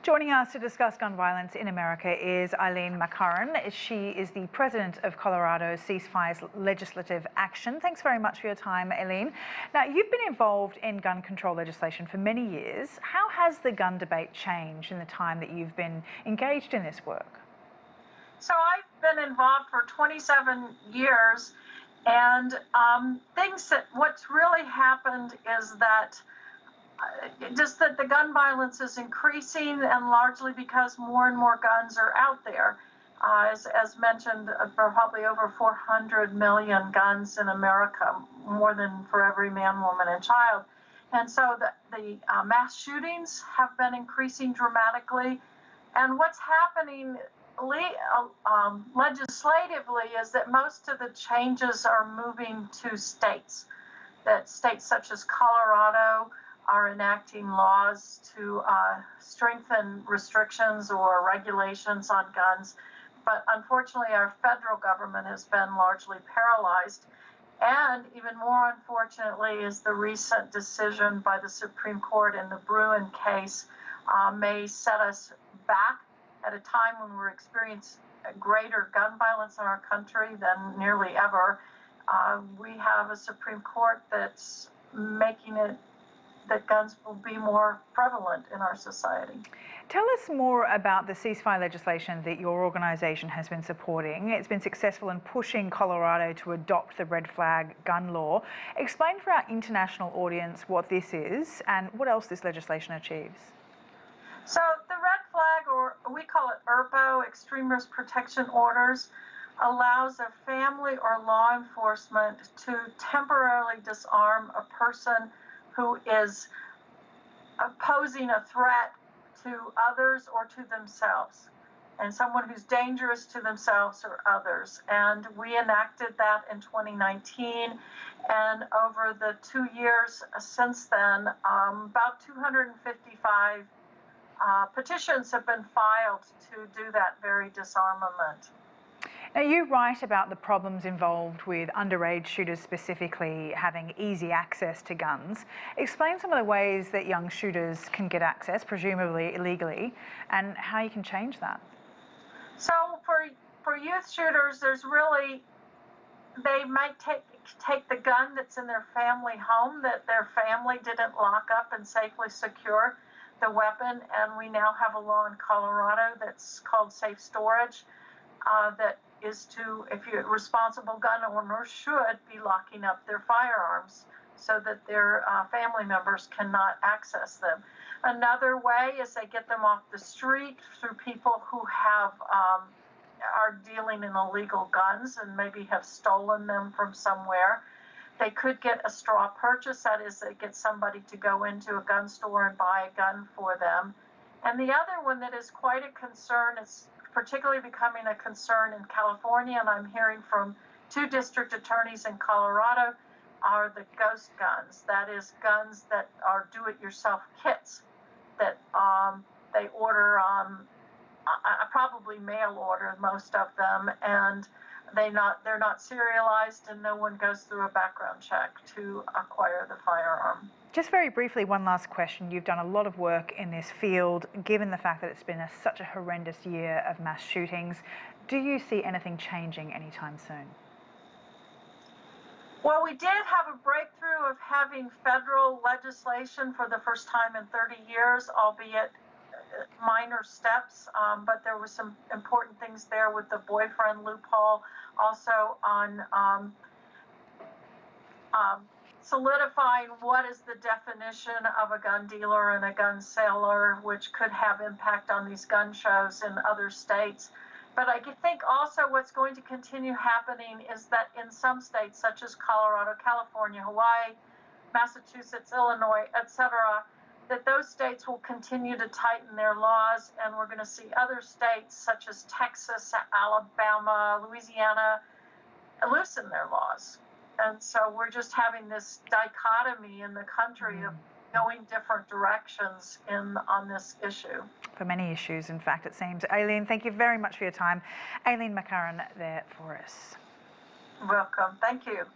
Joining us to discuss gun violence in America is Eileen Mccarron. She is the president of Colorado Ceasefire Legislative Action. Thanks very much for your time, Eileen. Now, you've been involved in gun control legislation for many years. How has the gun debate changed in the time that you've been engaged in this work? So I've been involved for 27 years, and what's really happened is that just that the gun violence is increasing, and largely because more and more guns are out there. As mentioned, probably over 400 million guns in America, more than for every man, woman, and child. And so the mass shootings have been increasing dramatically. And what's happening legislatively is that most of the changes are moving to states. That states such as Colorado are enacting laws to strengthen restrictions or regulations on guns. But unfortunately, our federal government has been largely paralyzed. And even more unfortunately is the recent decision by the Supreme Court in the Bruin case may set us back at a time when we're experiencing greater gun violence in our country than nearly ever. We have a Supreme Court that's making it that guns will be more prevalent in our society. Tell us more about the ceasefire legislation that your organisation has been supporting. It's been successful in pushing Colorado to adopt the red flag gun law. Explain for our international audience what this is and what else this legislation achieves. So the red flag, or we call it ERPO, Extremist Protection Orders, allows a family or law enforcement to temporarily disarm a person who is posing a threat to others or to themselves, and someone who's dangerous to themselves or others. And we enacted that in 2019, and over the 2 years since then, about 255 petitions have been filed to do that very disarmament. Now, you write about the problems involved with underage shooters specifically having easy access to guns. Explain some of the ways that young shooters can get access, presumably illegally, and how you can change that. So for youth shooters, they might take the gun that's in their family home, that their family didn't lock up and safely secure the weapon, and we now have a law in Colorado that's called safe storage that is if you're a responsible gun owner should be locking up their firearms so that their family members cannot access them. Another way is they get them off the street through people who are dealing in illegal guns and maybe have stolen them from somewhere. They could get a straw purchase, that is, they get somebody to go into a gun store and buy a gun for them. And the other one that is quite a concern, is particularly becoming a concern in California, and I'm hearing from 2 district attorneys in Colorado, are the ghost guns. That is, guns that are do-it-yourself kits that they order, probably mail order most of them, and they're not serialized, and no one goes through a background check to acquire the firearm. Just very briefly, one last question. You've done a lot of work in this field, given the fact that it's been such a horrendous year of mass shootings. Do you see anything changing anytime soon? Well, we did have a breakthrough of having federal legislation for the first time in 30 years, albeit minor steps, but there were some important things there with the boyfriend loophole, also on solidifying what is the definition of a gun dealer and a gun seller, which could have impact on these gun shows in other states. But I think also what's going to continue happening is that in some states, such as Colorado, California, Hawaii, Massachusetts, Illinois, etc., that those states will continue to tighten their laws, and we're going to see other states such as Texas, Alabama, Louisiana loosen their laws. And so we're just having this dichotomy in the country of going different directions on this issue. For many issues, in fact, it seems. Eileen, thank you very much for your time. Eileen Mccarron there for us. Welcome. Thank you.